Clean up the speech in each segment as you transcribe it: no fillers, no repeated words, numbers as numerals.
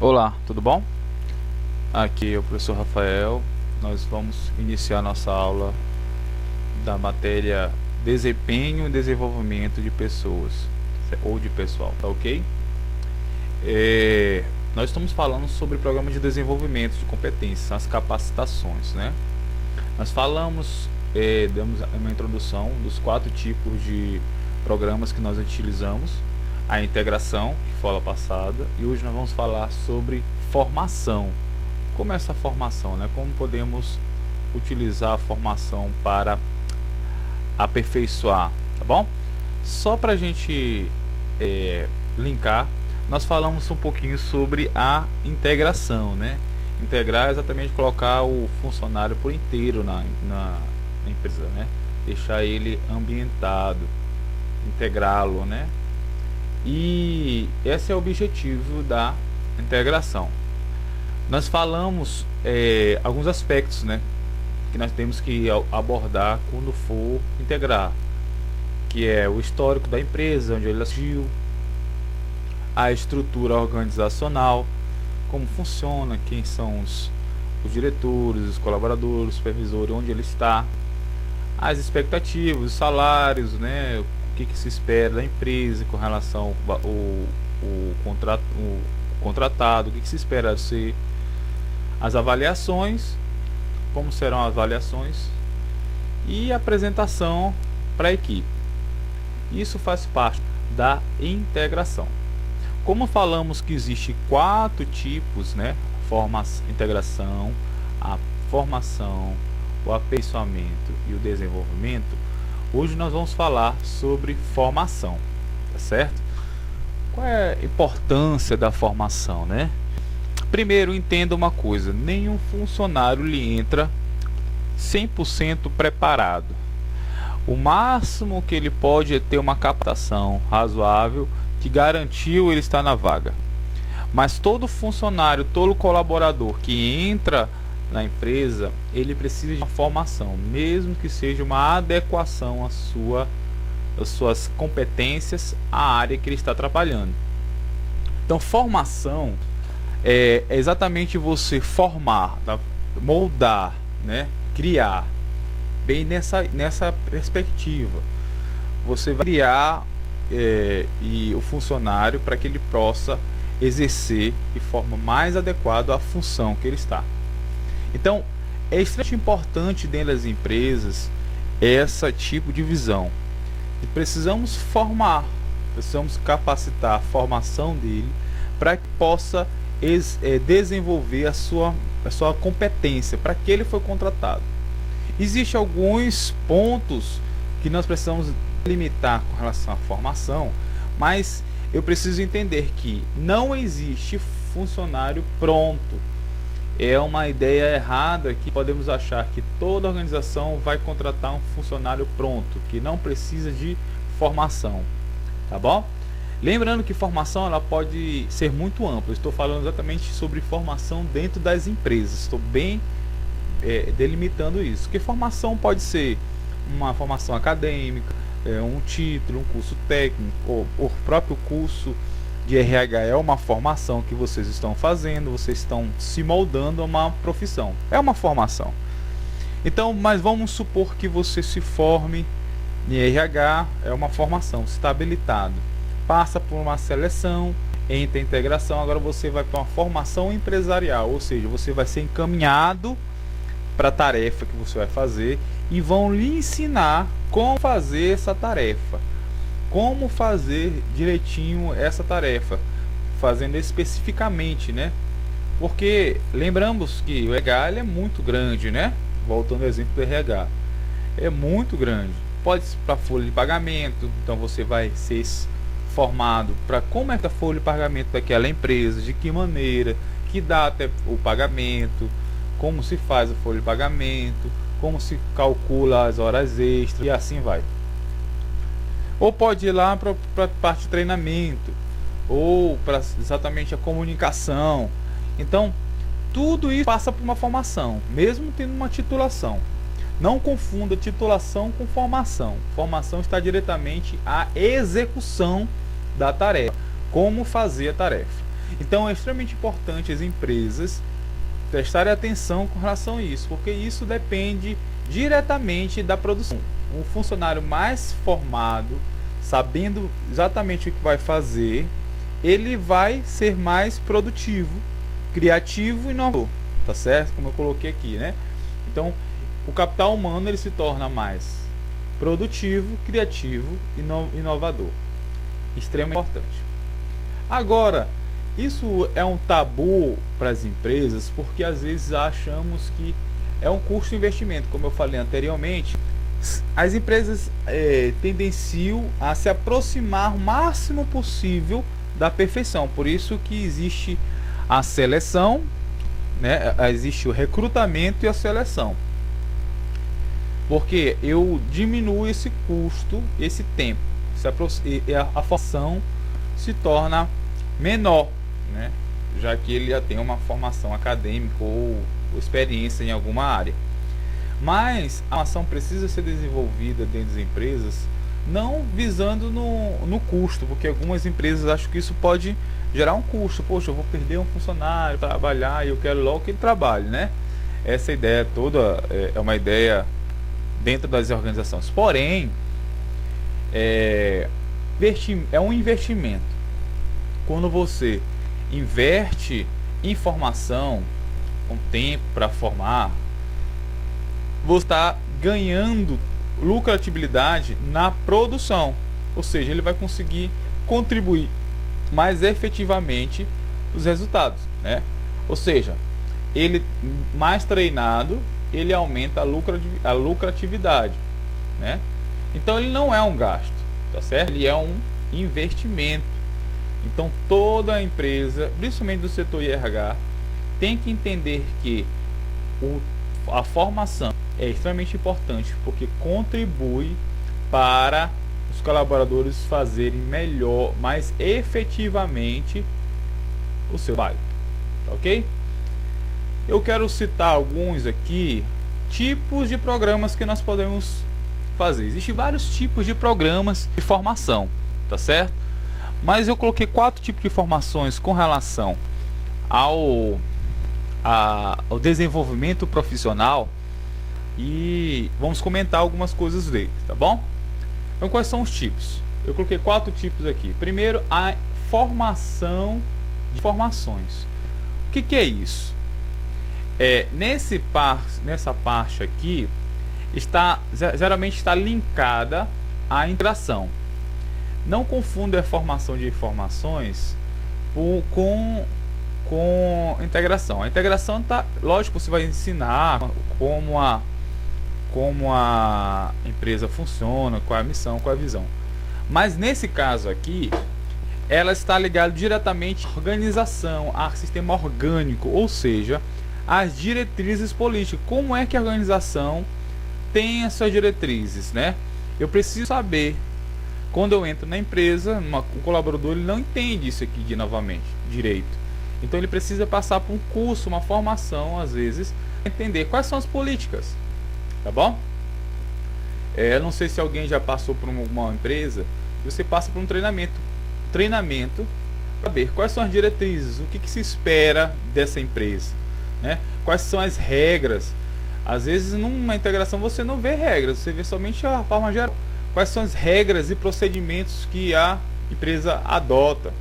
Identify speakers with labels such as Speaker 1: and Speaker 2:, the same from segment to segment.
Speaker 1: Olá, tudo bom? Aqui é o professor Rafael. Nós vamos iniciar nossa aula da matéria Desempenho e Desenvolvimento de Pessoas ou de pessoal, tá ok? Nós estamos falando sobre programa de desenvolvimento de competências, as capacitações, né? Nós falamos, damos uma introdução dos 4 tipos de programas que nós utilizamos. A integração, que foi a aula passada, e hoje nós vamos falar sobre formação. Como é essa formação, né? Como podemos utilizar a formação para aperfeiçoar, tá bom? Só para a gente linkar, nós falamos um pouquinho sobre a integração, né? Integrar é exatamente colocar o funcionário por inteiro na empresa, né? Deixar ele ambientado, integrá-lo, né? E esse é o objetivo da integração. Nós falamos alguns aspectos, né, que nós temos que abordar quando for integrar, que é o histórico da empresa, onde ele agiu, a estrutura organizacional, como funciona, quem são os diretores, os colaboradores, o supervisor, onde ele está, as expectativas, os salários, né, o que se espera da empresa com relação ao contratado, o que se espera ser, as avaliações, como serão as avaliações e a apresentação para a equipe. Isso faz parte da integração. Como falamos que existe 4 tipos, né? Integração, a formação, o aperfeiçoamento e o desenvolvimento. Hoje nós vamos falar sobre formação, tá certo? Qual é a importância da formação, né? Primeiro, entenda uma coisa: nenhum funcionário lhe entra 100% preparado. O máximo que ele pode é ter uma captação razoável que garantiu ele estar na vaga. Mas todo funcionário, todo colaborador que entra na empresa, ele precisa de uma formação, mesmo que seja uma adequação às suas competências à área que ele está trabalhando. Então, formação é exatamente você formar, moldar, né? Criar, bem nessa perspectiva. Você vai criar e o funcionário para que ele possa exercer de forma mais adequada a função que ele está. Então, é extremamente importante dentro das empresas esse tipo de visão. E precisamos formar, precisamos capacitar a formação dele para que possa desenvolver a sua competência para que ele foi contratado. Existem alguns pontos que nós precisamos limitar com relação à formação, mas eu preciso entender que não existe funcionário pronto. É uma ideia errada que podemos achar que toda organização vai contratar um funcionário pronto, que não precisa de formação, tá bom? Lembrando que formação ela pode ser muito ampla. Estou falando exatamente sobre formação dentro das empresas. Estou bem delimitando isso. Que formação pode ser uma formação acadêmica, um título, um curso técnico, ou o próprio curso de RH é uma formação que vocês estão fazendo, vocês estão se moldando a uma profissão. É uma formação. Então, mas vamos supor que você se forme em RH, é uma formação, está habilitado. Passa por uma seleção, entra em integração, agora você vai para uma formação empresarial, ou seja, você vai ser encaminhado para a tarefa que você vai fazer e vão lhe ensinar como fazer essa tarefa. Como fazer direitinho essa tarefa, fazendo especificamente, né? Porque lembramos que o RH ele é muito grande, né? Voltando ao exemplo do RH, é muito grande. Pode ser para folha de pagamento, então você vai ser formado para como é que a folha de pagamento daquela empresa, de que maneira, que data é o pagamento, como se faz a folha de pagamento, como se calcula as horas extras e assim vai. Ou pode ir lá para a parte de treinamento, ou para exatamente a comunicação. Então, tudo isso passa por uma formação, mesmo tendo uma titulação. Não confunda titulação com formação. Formação está diretamente à execução da tarefa. Como fazer a tarefa. Então é extremamente importante as empresas prestarem atenção com relação a isso, porque isso depende diretamente da produção. Um funcionário mais formado, sabendo exatamente o que vai fazer, ele vai ser mais produtivo, criativo e inovador, tá certo? Como eu coloquei aqui, né? Então, o capital humano ele se torna mais produtivo, criativo e inovador. Extremamente importante. Agora, isso é um tabu para as empresas, porque às vezes achamos que é um custo de investimento, como eu falei anteriormente. As empresas tendenciam a se aproximar o máximo possível da perfeição. Por isso que existe a seleção, né? Existe o recrutamento e a seleção. Porque eu diminuo esse custo, esse tempo. A formação se torna menor, né? Já que ele já tem uma formação acadêmica ou experiência em alguma área. Mas a ação precisa ser desenvolvida dentro das empresas, não visando no custo, porque algumas empresas acham que isso pode gerar um custo. Poxa, eu vou perder um funcionário para trabalhar e eu quero logo que ele trabalhe, né? Essa ideia toda é uma ideia dentro das organizações. Porém, é um investimento. Quando você investe em formação, com tempo para formar, você está ganhando lucratividade na produção, ou seja, ele vai conseguir contribuir mais efetivamente os resultados, né? Ou seja, ele mais treinado, ele aumenta a lucratividade, né? Então ele não é um gasto, tá certo? Ele é um investimento. Então toda a empresa, principalmente do setor IRH, tem que entender que a formação é extremamente importante, porque contribui para os colaboradores fazerem melhor, mais efetivamente o seu trabalho, ok? Eu quero citar alguns aqui, tipos de programas que nós podemos fazer. Existem vários tipos de programas de formação, tá certo? Mas eu coloquei 4 tipos de formações com relação ao desenvolvimento profissional e vamos comentar algumas coisas deles, tá bom? Então, quais são os tipos? Eu coloquei 4 tipos aqui. Primeiro, a formação de formações. O que é isso? Nessa parte aqui geralmente está linkada à integração. Não confunda a formação de informações com integração. A integração lógico, você vai ensinar como a empresa funciona, qual é a missão, qual é a visão. Mas nesse caso aqui, ela está ligada diretamente à organização, ao sistema orgânico, ou seja, às diretrizes políticas. Como é que a organização tem essas diretrizes, né? Eu preciso saber. Quando eu entro na empresa, o colaborador ele não entende isso aqui direito. Então ele precisa passar por um curso, uma formação, às vezes, para entender quais são as políticas. Tá bom? Eu não sei se alguém já passou por uma empresa, você passa por um treinamento para ver quais são as diretrizes, o que se espera dessa empresa, né? Quais são as regras. Às vezes numa integração você não vê regras, você vê somente a forma geral. Quais são as regras e procedimentos que a empresa adota.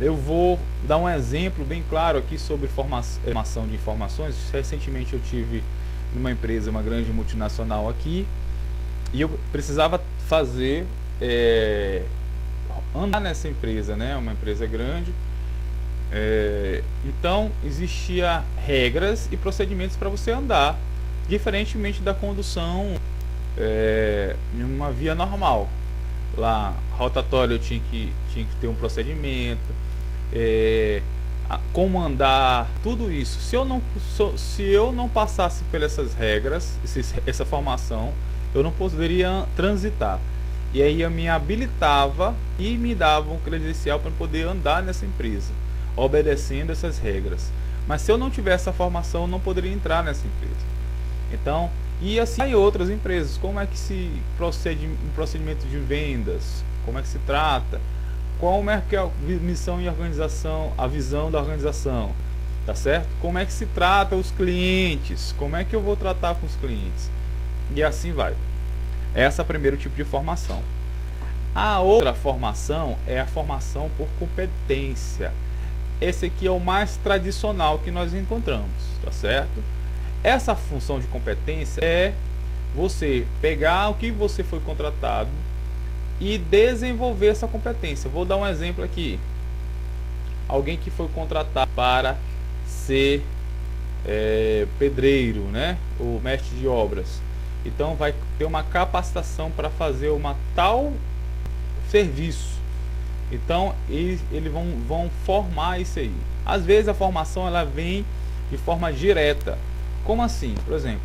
Speaker 1: Eu vou dar um exemplo bem claro aqui sobre formação de informações. Recentemente eu tive numa empresa, uma grande multinacional aqui, e eu precisava andar nessa empresa, né? Uma empresa grande. Então existia regras e procedimentos para você andar, diferentemente da condução em uma via normal. Lá, rotatório, eu tinha que ter um procedimento, como andar, tudo isso. Se eu não passasse por essas regras, essa formação, eu não poderia transitar. E aí eu me habilitava e me dava um credencial para poder andar nessa empresa, obedecendo essas regras. Mas se eu não tivesse essa formação, eu não poderia entrar nessa empresa. Então, e assim em outras empresas, como é que se procede um procedimento de vendas, como é que se trata Como é que é a missão e organização, a visão da organização, tá certo? Como é que se trata os clientes, como é que eu vou tratar com os clientes, e assim vai. Essa é o primeiro tipo de formação. A outra formação é a formação por competência. Esse aqui é o mais tradicional que nós encontramos, tá certo? Essa função de competência é você pegar o que você foi contratado e desenvolver essa competência. Vou dar um exemplo aqui. Alguém que foi contratado para ser pedreiro, né? Ou mestre de obras. Então vai ter uma capacitação para fazer uma tal serviço. Então eles vão formar isso aí. Às vezes a formação ela vem de forma direta. Como assim? Por exemplo,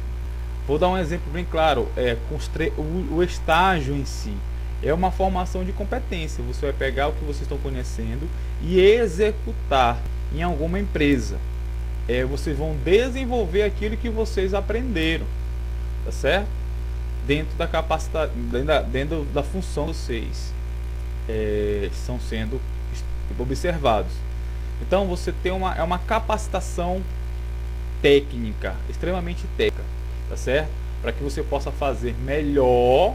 Speaker 1: vou dar um exemplo bem claro. O estágio em si é uma formação de competência. Você vai pegar o que vocês estão conhecendo e executar em alguma empresa. Vocês vão desenvolver aquilo que vocês aprenderam, tá certo? Dentro da capacidade, dentro da função de vocês estão sendo observados. Então você tem uma capacitação técnica, extremamente técnica, tá certo? Para que você possa fazer melhor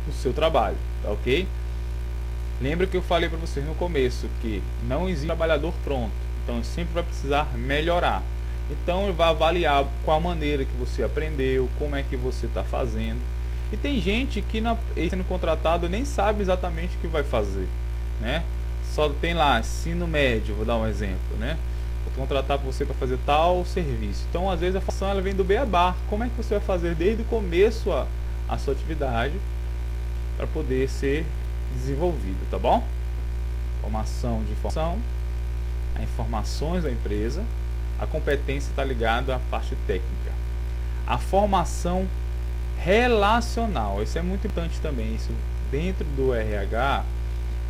Speaker 1: o seu trabalho, tá ok? Lembra que eu falei para vocês no começo que não existe trabalhador pronto, então sempre vai precisar melhorar. Então ele vai avaliar qual a maneira que você aprendeu, como é que você está fazendo. E tem gente que sendo contratado nem sabe exatamente o que vai fazer, né? Só tem lá ensino médio, vou dar um exemplo, né? Vou contratar você para fazer tal serviço. Então às vezes a função ela vem do beabá. Como é que você vai fazer desde o começo a sua atividade para poder ser desenvolvido, tá bom? Formação de informação, as informações da empresa, a competência está ligada à parte técnica. A formação relacional, isso é muito importante também. Isso dentro do RH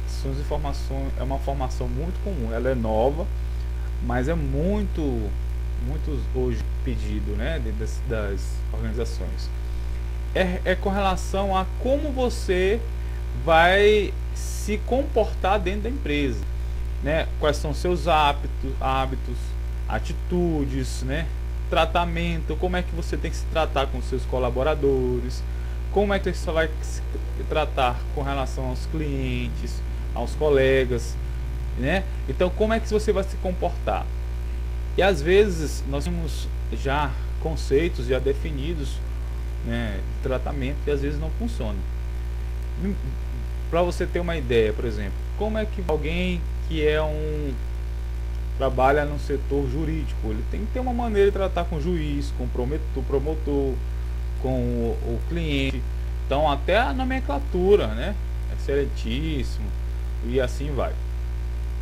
Speaker 1: são as informações, é uma formação muito comum. Ela é nova, mas é muito hoje pedido, né, dentro das organizações. É com relação a como você vai se comportar dentro da empresa, né? Quais são seus hábitos, atitudes, né? Tratamento, como é que você tem que se tratar com seus colaboradores, como é que você vai se tratar com relação aos clientes, aos colegas, né? Então como é que você vai se comportar? E às vezes nós temos já conceitos já definidos, né, de tratamento que às vezes não funcionam. Para você ter uma ideia, por exemplo, como é que alguém que trabalha no setor jurídico, ele tem que ter uma maneira de tratar com o juiz, com o promotor, com o cliente. Então até a nomenclatura, né, é excelentíssimo, e assim vai.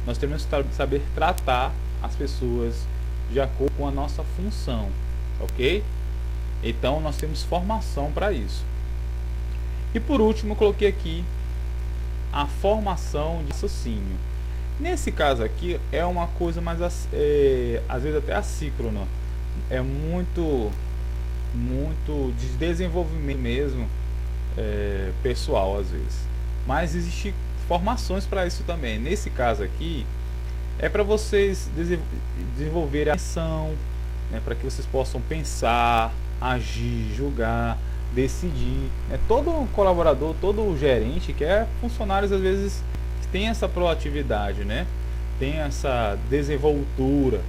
Speaker 1: Nós temos que saber tratar as pessoas de acordo com a nossa função, ok? Então nós temos formação para isso. E por último eu coloquei aqui a formação de raciocínio. Nesse caso aqui é uma coisa mais às vezes até assíncrona. É muito de desenvolvimento mesmo, pessoal às vezes. Mas existem formações para isso também. Nesse caso aqui é para vocês desenvolverem a ação, né, para que vocês possam pensar, agir, julgar, decidir. Todo colaborador, todo gerente quer funcionários às vezes que tem essa proatividade, né? Tem essa desenvoltura.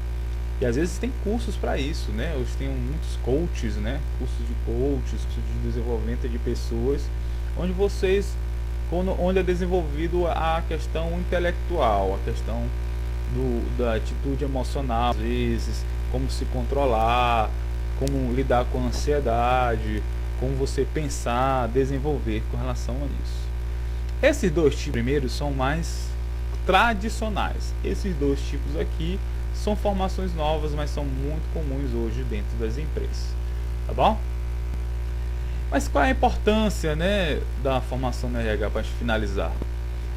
Speaker 1: E às vezes tem cursos para isso, né? Hoje tem muitos coaches, né? Cursos de coaches, cursos de desenvolvimento de pessoas, onde é desenvolvido a questão intelectual, a questão da atitude emocional, às vezes, como se controlar, como lidar com a ansiedade, como você pensar, desenvolver com relação a isso. Esses dois tipos primeiros são mais tradicionais. Esses dois tipos aqui são formações novas, mas são muito comuns hoje dentro das empresas, tá bom? Mas qual é a importância, né, da formação no RH para finalizar?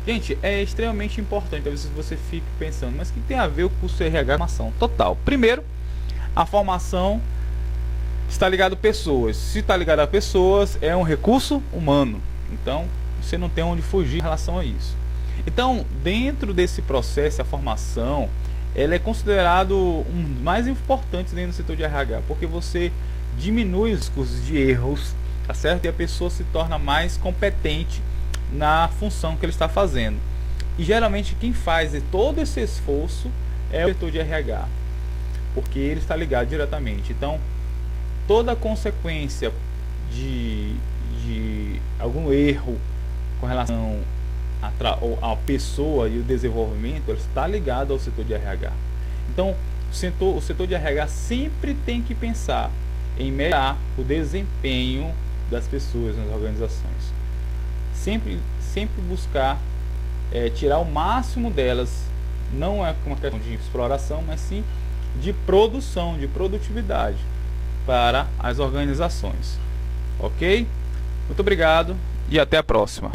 Speaker 1: Gente, é extremamente importante. Às vezes você fica pensando, mas o que tem a ver o curso RH com formação? Total. Primeiro, a formação está ligado a pessoas. Se está ligado a pessoas, é um recurso humano. Então, você não tem onde fugir em relação a isso. Então, dentro desse processo, a formação, ela é considerado um dos mais importantes dentro do setor de RH, porque você diminui os custos de erros, tá certo? E a pessoa se torna mais competente na função que ele está fazendo. E geralmente quem faz todo esse esforço é o setor de RH, porque ele está ligado diretamente. Então, toda consequência de algum erro com relação a pessoa e o desenvolvimento, ele está ligado ao setor de RH. Então, o setor de RH sempre tem que pensar em melhorar o desempenho das pessoas nas organizações. Sempre buscar tirar o máximo delas, não é uma questão de exploração, mas sim de produção, de produtividade para as organizações. Ok? Muito obrigado e até a próxima.